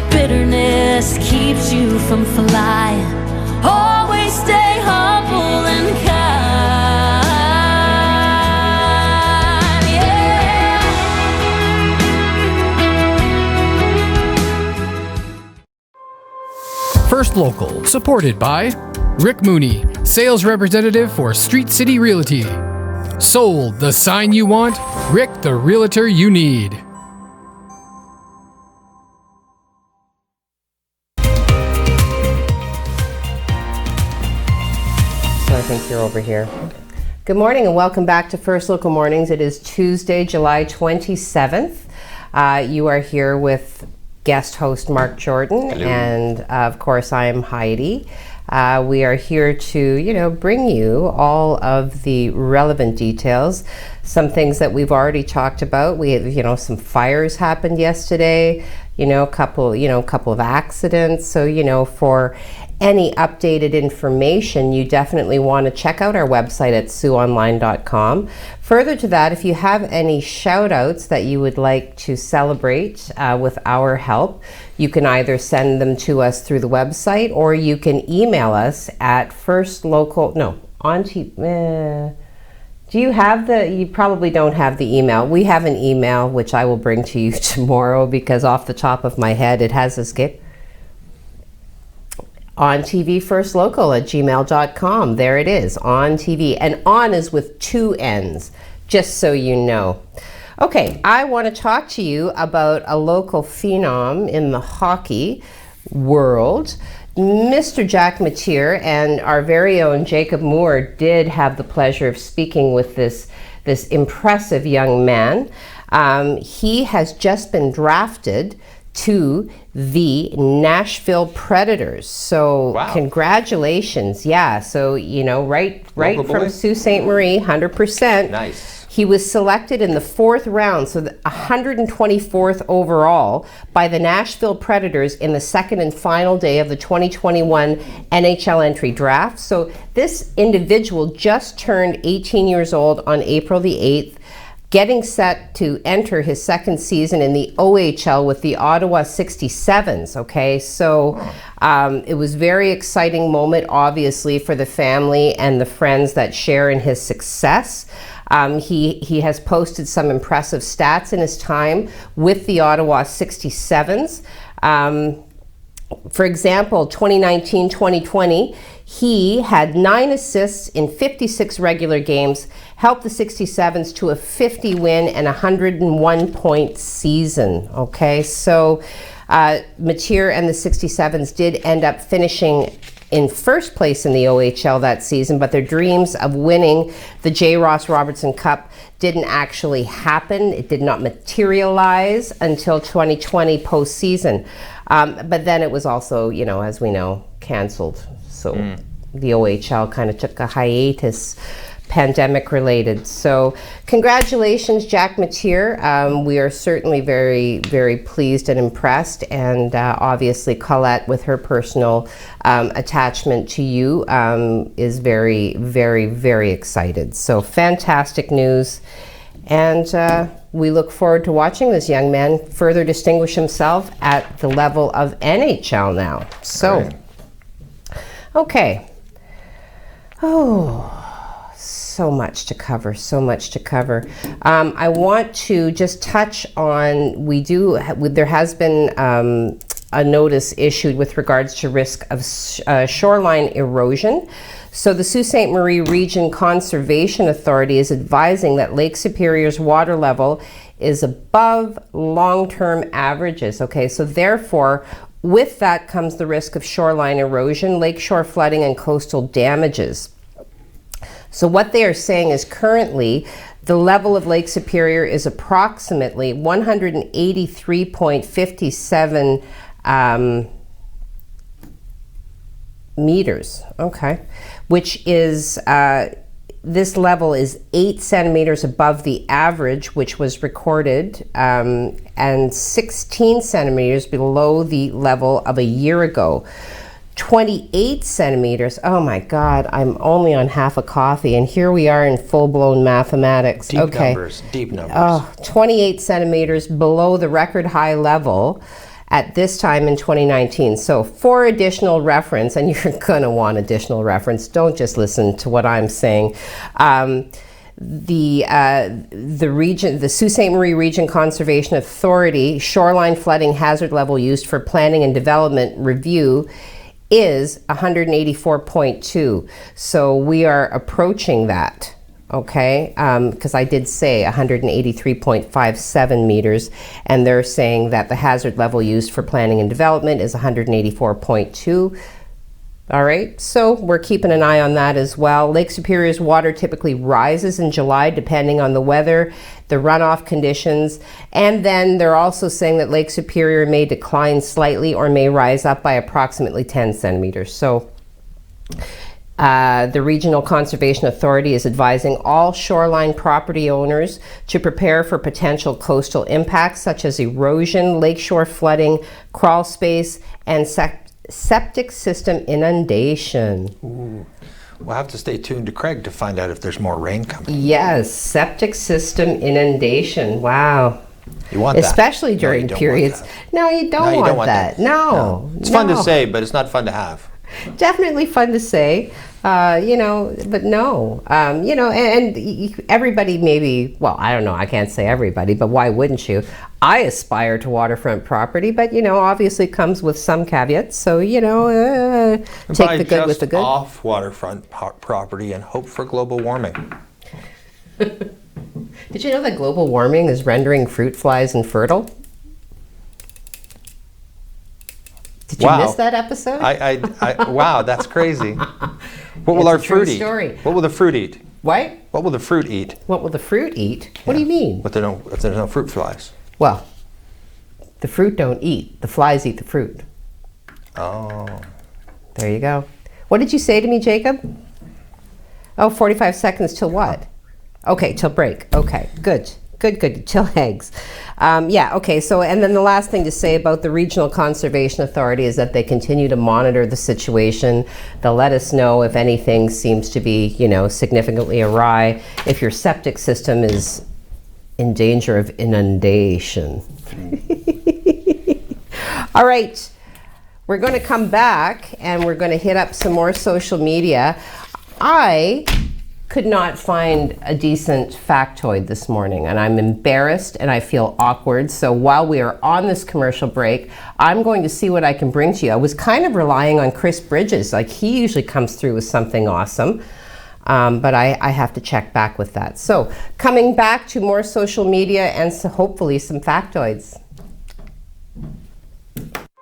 [SPEAKER 6] Bitterness keeps you from flying. Always stay humble and kind, yeah.
[SPEAKER 4] First Local, supported by Rick Mooney, sales representative for Street City Realty. Sold, the sign you want, Rick, the realtor you need.
[SPEAKER 1] I think you're over here. Good morning and welcome back to First Local Mornings. It is Tuesday, July 27th. You are here with guest host Mark Jordan.
[SPEAKER 2] Hello.
[SPEAKER 1] And of course I'm Heidi. We are here to, bring you all of the relevant details. Some things that we've already talked about. We have, some fires happened yesterday, a couple of accidents. So, for any updated information, you definitely want to check out our website at siouxonline.com. Further to that, if you have any shout outs that you would like to celebrate with our help, you can either send them to us through the website or you can email us at do you have you probably don't have the email. We have an email which I will bring to you tomorrow because off the top of my head it has escaped. On TV First Local at gmail.com. There it is, On TV. And on is with 2 N's, just so you know. Okay, I want to talk to you about a local phenom in the hockey world. Mr. Jack Mateer and our very own Jacob Moore did have the pleasure of speaking with this impressive young man. He has just been drafted to the Nashville Predators. So
[SPEAKER 2] wow.
[SPEAKER 1] Congratulations. Yeah, so right
[SPEAKER 2] Local
[SPEAKER 1] from
[SPEAKER 2] boy?
[SPEAKER 1] Sault Ste. Marie, 100%.
[SPEAKER 2] Nice.
[SPEAKER 1] He was selected in the 4th round, so the 124th overall, by the Nashville Predators in the second and final day of the 2021 NHL entry draft. So this individual just turned 18 years old on April the 8th, getting set to enter his second season in the OHL with the Ottawa 67s, okay? So it was a very exciting moment, obviously, for the family and the friends that share in his success. He has posted some impressive stats in his time with the Ottawa 67s. For example, 2019-2020, he had 9 assists in 56 regular games, helped the 67s to a 50-win and 101-point season. Okay, so Mateer and the 67s did end up finishing in first place in the OHL that season, but their dreams of winning the J. Ross Robertson Cup didn't actually happen. It did not materialize until 2020 postseason. But then it was also, as we know, canceled. So the OHL kind of took a hiatus, pandemic related. So congratulations, Jack Mateer. We are certainly very, very pleased and impressed. And obviously Colette, with her personal attachment to you, is very, very, very excited. So fantastic news. And we look forward to watching this young man further distinguish himself at the level of NHL now. So, okay. Oh, so much to cover, so much to cover. I want to just touch on, there has been a notice issued with regards to risk of shoreline erosion. So the Sault Ste. Marie Region Conservation Authority is advising that Lake Superior's water level is above long-term averages. Okay, so therefore, with that comes the risk of shoreline erosion, lakeshore flooding, and coastal damages. So what they are saying is currently the level of Lake Superior is approximately 183.57 meters, okay, which is, this level is 8 centimeters above the average, which was recorded, and 16 centimeters below the level of a year ago. 28 centimeters, oh my God, I'm only on half a coffee, and here we are in full-blown mathematics.
[SPEAKER 2] Deep numbers, deep numbers.
[SPEAKER 1] Oh, 28 centimeters below the record high level at this time in 2019. So for additional reference, and you're going to want additional reference, don't just listen to what I'm saying. The Sault Ste. Marie Region Conservation Authority shoreline flooding hazard level used for planning and development review is 184.2. So we are approaching that. Okay, because I did say 183.57 meters, and they're saying that the hazard level used for planning and development is 184.2. All right, so we're keeping an eye on that as well. Lake Superior's water typically rises in July depending on the weather, the runoff conditions, and then they're also saying that Lake Superior may decline slightly or may rise up by approximately 10 centimeters. So the Regional Conservation Authority is advising all shoreline property owners to prepare for potential coastal impacts such as erosion, lakeshore flooding, crawl space, and septic system inundation.
[SPEAKER 2] Ooh. We'll have to stay tuned to Craig to find out if there's more rain coming.
[SPEAKER 1] Yes, septic system inundation. Wow.
[SPEAKER 2] You want that.
[SPEAKER 1] Especially during periods. No, you don't want that. No.
[SPEAKER 2] It's fun to say, but it's not fun to have.
[SPEAKER 1] Definitely fun to say, but no, and everybody maybe, well, I don't know, I can't say everybody, but why wouldn't you? I aspire to waterfront property, but, obviously comes with some caveats. So, take the good with the good.
[SPEAKER 2] Off waterfront property and hope for global warming.
[SPEAKER 1] Did you know that global warming is rendering fruit flies infertile? Did you miss that episode?
[SPEAKER 2] Wow, that's crazy. What will
[SPEAKER 1] It's
[SPEAKER 2] our
[SPEAKER 1] a true
[SPEAKER 2] fruit eat?
[SPEAKER 1] story.
[SPEAKER 2] What will the fruit eat?
[SPEAKER 1] What?
[SPEAKER 2] What will the fruit eat?
[SPEAKER 1] What will the fruit eat? What do you mean?
[SPEAKER 2] If there's no fruit flies.
[SPEAKER 1] Well, the fruit don't eat. The flies eat the fruit.
[SPEAKER 2] Oh.
[SPEAKER 1] There you go. What did you say to me, Jacob? Oh, 45 seconds till what? Okay, till break. Okay, good. Till eggs. Yeah, okay, so, and then the last thing to say about the Regional Conservation Authority is that they continue to monitor the situation. They'll let us know if anything seems to be, significantly awry, if your septic system is in danger of inundation. All right, we're going to come back and we're going to hit up some more social media. I could not find a decent factoid this morning, and I'm embarrassed and I feel awkward. So while we are on this commercial break, I'm going to see what I can bring to you. I was kind of relying on Chris Bridges. Like, he usually comes through with something awesome, but I have to check back with that. So coming back to more social media and so hopefully some factoids.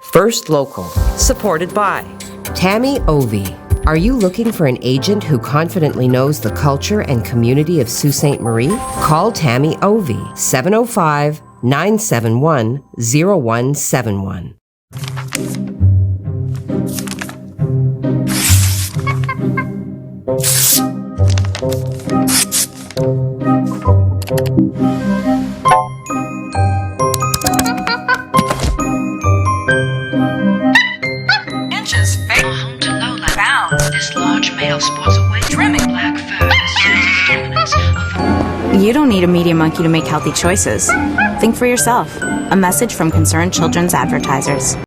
[SPEAKER 7] First Local, supported by
[SPEAKER 1] Tammy Ovey. Are you looking for an agent who confidently knows the culture and community of Sault Ste. Marie? Call Tammy Ovey, 705-971-0171.
[SPEAKER 8] You don't need a media monkey to make healthy choices. Think for yourself. A message from Concerned Children's Advertisers.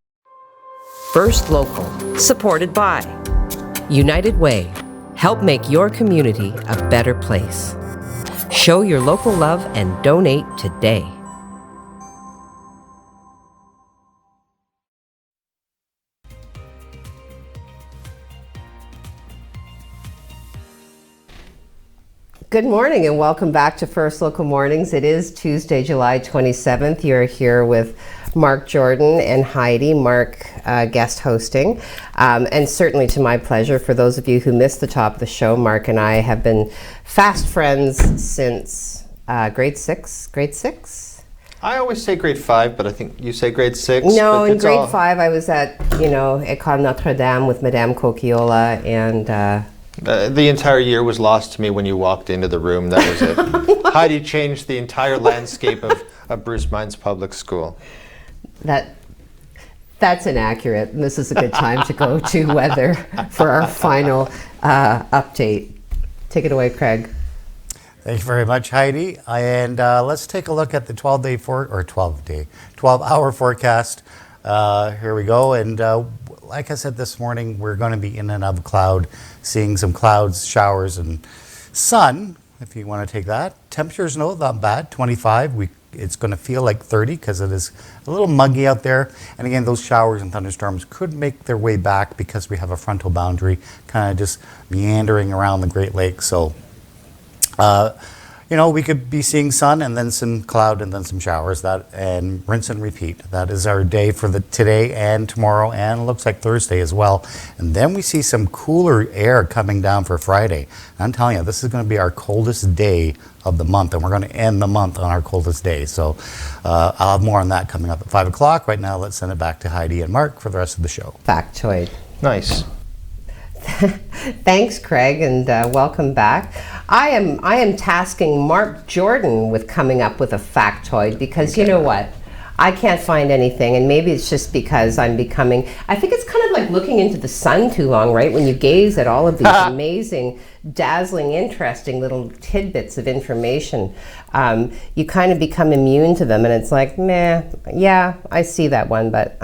[SPEAKER 7] First Local, supported by United Way. Help make your community a better place. Show your local love and donate today.
[SPEAKER 1] Good morning and welcome back to First Local Mornings. It is Tuesday, July 27th. You're here with Mark Jordan and Heidi, Mark guest hosting. And certainly to my pleasure, for those of you who missed the top of the show, Mark and I have been fast friends since grade six?
[SPEAKER 2] I always say grade 5, but I think you say grade 6.
[SPEAKER 1] No, in grade 5 I was at, École Notre Dame with Madame Coquiola, and
[SPEAKER 2] the entire year was lost to me when you walked into the room. That was it. Heidi changed the entire landscape of Bruce Mines Public School.
[SPEAKER 1] That's inaccurate. And this is a good time to go to weather for our final update. Take it away, Craig.
[SPEAKER 3] Thank you very much, Heidi. And let's take a look at the 12-hour forecast. Here we go. And like I said this morning, we're going to be in and out of cloud, seeing some clouds, showers, and sun, if you want to take that. Temperatures, no, not bad, 25. It's going to feel like 30 because it is a little muggy out there. And again, those showers and thunderstorms could make their way back because we have a frontal boundary kind of just meandering around the Great Lakes. So, we could be seeing sun and then some cloud and then some showers, and rinse and repeat. That is our day for today and tomorrow, and it looks like Thursday as well. And then we see some cooler air coming down for Friday. And I'm telling you, this is going to be our coldest day of the month, and we're going to end the month on our coldest day. So I'll have more on that coming up at 5 o'clock. Right now, let's send it back to Heidi and Mark for the rest of the show.
[SPEAKER 1] Factoid.
[SPEAKER 2] Nice.
[SPEAKER 1] Thanks, Craig, and welcome back. I am tasking Mark Jordan with coming up with a factoid because you know what? I can't find anything, and maybe it's just because I think it's kind of like looking into the sun too long, right? When you gaze at all of these amazing, dazzling, interesting little tidbits of information, you kind of become immune to them, and it's like, meh, yeah, I see that one, but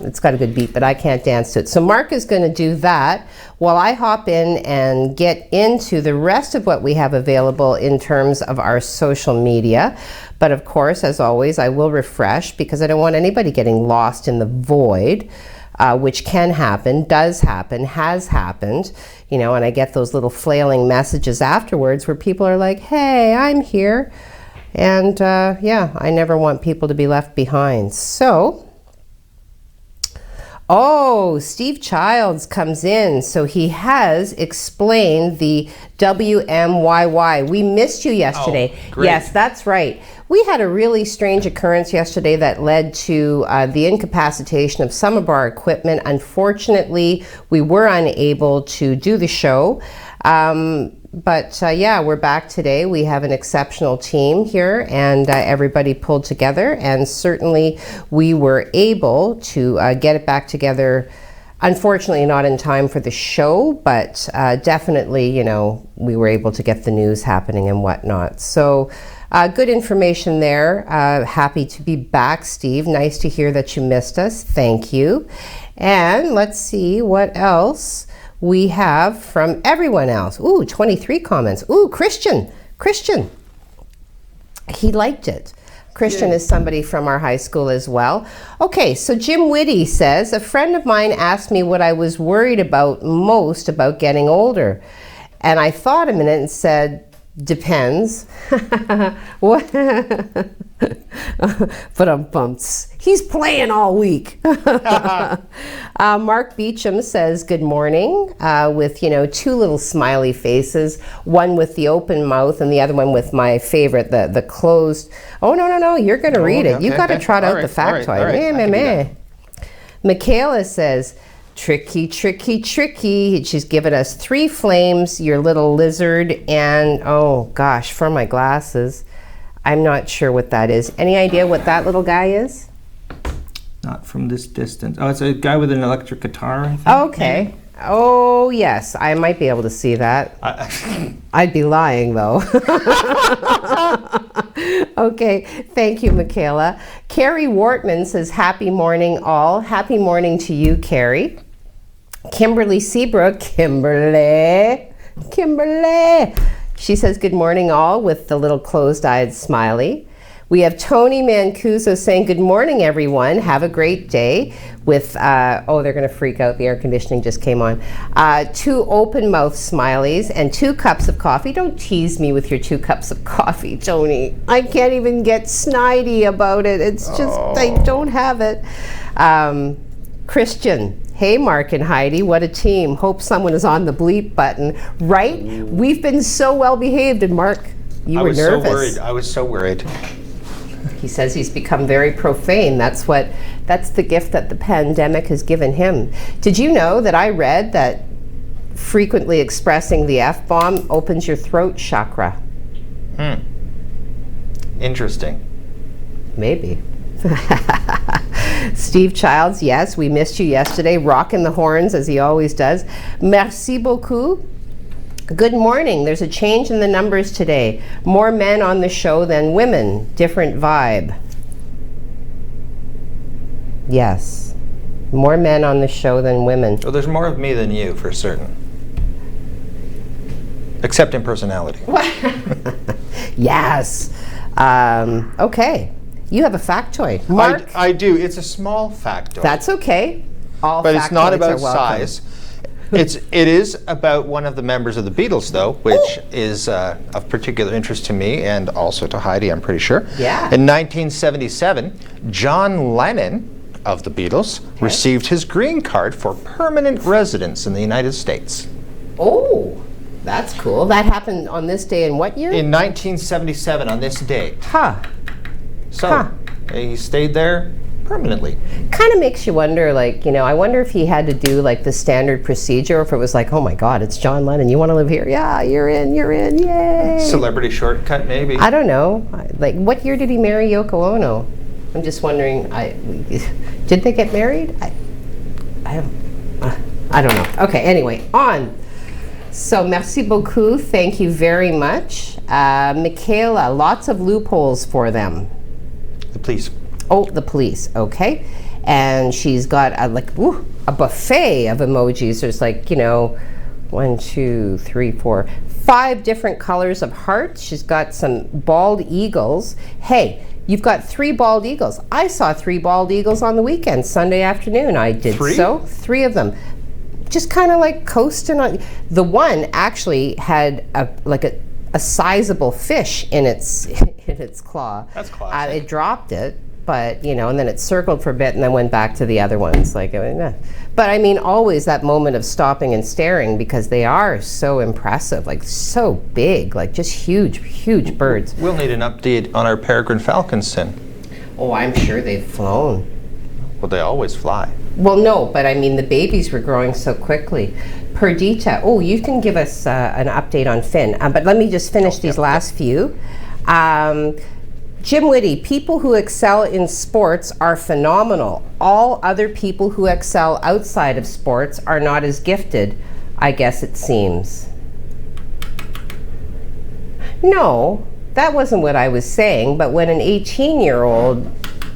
[SPEAKER 1] it's got a good beat, but I can't dance to it. So Mark is going to do that while I hop in and get into the rest of what we have available in terms of our social media. But of course, as always, I will refresh because I don't want anybody getting lost in the void. which can happen, does happen, has happened, and I get those little flailing messages afterwards where people are like, hey, I'm here. And I never want people to be left behind. So, Steve Childs comes in. So he has explained the WMYY. We missed you yesterday.
[SPEAKER 2] Oh, great.
[SPEAKER 1] Yes, that's right. We had a really strange occurrence yesterday that led to the incapacitation of some of our equipment. Unfortunately, we were unable to do the show. But we're back today. We have an exceptional team here, and everybody pulled together, and certainly we were able to get it back together. Unfortunately, not in time for the show, but definitely, we were able to get the news happening and whatnot. So good information there. Happy to be back, Steve. Nice to hear that you missed us. Thank you. And let's see what else we have from everyone else. Ooh, 23 comments. Ooh, Christian. He liked it. Christian is somebody from our high school as well. Okay, so Jim Whitty says, a friend of mine asked me what I was worried about most about getting older. And I thought a minute and said, depends. What? But bumps. He's playing all week. Mark Beecham says good morning with two little smiley faces, one with the open mouth and the other one with my favorite, the closed. Oh no, you're going to read it. You got to trot out the factoid. Michaela says, tricky. She's given us 3 flames, your little lizard, and oh gosh, for my glasses, I'm not sure what that is. Any idea what that little guy is?
[SPEAKER 2] Not from this distance. Oh, it's a guy with an electric guitar, I think.
[SPEAKER 1] Okay. Maybe. Oh, yes. I might be able to see that. I'd be lying, though. Okay. Thank you, Michaela. Carrie Wortman says, happy morning, all. Happy morning to you, Carrie. Kimberly Seabrook. Kimberly. She says, good morning, all, with the little closed-eyed smiley. We have Tony Mancuso saying, good morning, everyone. Have a great day. With, they're going to freak out. The air conditioning just came on. 2 open-mouth smileys and 2 cups of coffee. Don't tease me with your 2 cups of coffee, Tony. I can't even get snidey about it. It's just, I don't have it. Christian. Hey, Mark and Heidi, what a team. Hope someone is on the bleep button. Right? We've been so well behaved, and Mark, you were nervous.
[SPEAKER 2] I was so worried.
[SPEAKER 1] He says he's become very profane. That's the gift that the pandemic has given him. Did you know that I read that frequently expressing the F-bomb opens your throat chakra?
[SPEAKER 2] Interesting.
[SPEAKER 1] Maybe. Steve Childs, yes, we missed you yesterday, rocking the horns as he always does. Merci beaucoup. Good morning. There's a change in the numbers today. More men on the show than women. Different vibe. Yes. More men on the show than women.
[SPEAKER 2] Well, there's more of me than you, for certain. Except in personality.
[SPEAKER 1] Yes. Okay. You have a factoid. Mark?
[SPEAKER 2] I do. It's a small factoid.
[SPEAKER 1] That's okay.
[SPEAKER 2] But it's not about size. It is about one of the members of the Beatles, though, which is of particular interest to me and also to Heidi, I'm pretty sure.
[SPEAKER 1] Yeah.
[SPEAKER 2] In 1977, John Lennon of the Beatles received his green card for permanent residence in the United States.
[SPEAKER 1] Oh, that's cool. That happened on this day in what year?
[SPEAKER 2] In 1977, on this date.
[SPEAKER 1] So,
[SPEAKER 2] he stayed there permanently.
[SPEAKER 1] Kind of makes you wonder, I wonder if he had to do the standard procedure, or if it was like, oh my God, it's John Lennon, you want to live here? Yeah, you're in, yay.
[SPEAKER 2] Celebrity shortcut, maybe.
[SPEAKER 1] I don't know. What year did he marry Yoko Ono? I'm just wondering, did they get married? I don't know. Okay, anyway, on. So, merci beaucoup. Thank you very much. Michaela, lots of loopholes for them.
[SPEAKER 2] The police.
[SPEAKER 1] Oh, the police. Okay. And she's got a buffet of emojis. There's 1, 2, 3, 4, 5 different colors of hearts. She's got some bald eagles. Hey, You've got 3 bald eagles. I saw 3 bald eagles on the weekend, Sunday afternoon. I did
[SPEAKER 2] 3?
[SPEAKER 1] so. 3 of them. Just kind of like coasting on. The one actually had a sizable fish in its claw.
[SPEAKER 2] That's classic.
[SPEAKER 1] It dropped it, but and then it circled for a bit and then went back to the other ones. But I mean, always that moment of stopping and staring, because they are so impressive, like so big, like just huge birds.
[SPEAKER 2] We'll need an update on our peregrine falcons soon.
[SPEAKER 1] Oh, I'm sure they've flown.
[SPEAKER 2] Well, they always fly.
[SPEAKER 1] Well, no, but I mean, the babies were growing so quickly. Perdita, you can give us an update on Finn, but let me just finish these last few. Jim Whitty, people who excel in sports are phenomenal. All other people who excel outside of sports are not as gifted, I guess it seems. No, that wasn't what I was saying, but when an 18-year-old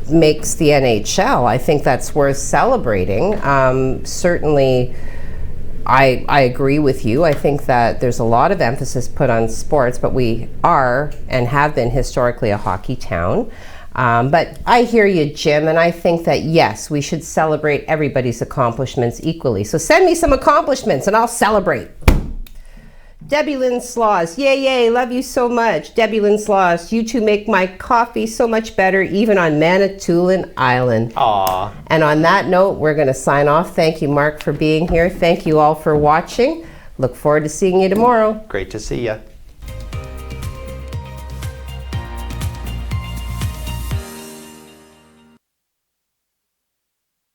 [SPEAKER 1] makes the NHL, I think that's worth celebrating. Certainly, I agree with you. I think that there's a lot of emphasis put on sports, but we are and have been historically a hockey town. But I hear you, Jim, and I think that, yes, we should celebrate everybody's accomplishments equally. So send me some accomplishments and I'll celebrate. Debbie Lynn Sloss, yay, love you so much. Debbie Lynn Sloss, you two make my coffee so much better, even on Manitoulin Island.
[SPEAKER 2] Aww.
[SPEAKER 1] And on that note, we're going to sign off. Thank you, Mark, for being here. Thank you all for watching. Look forward to seeing you tomorrow.
[SPEAKER 2] Great to see you.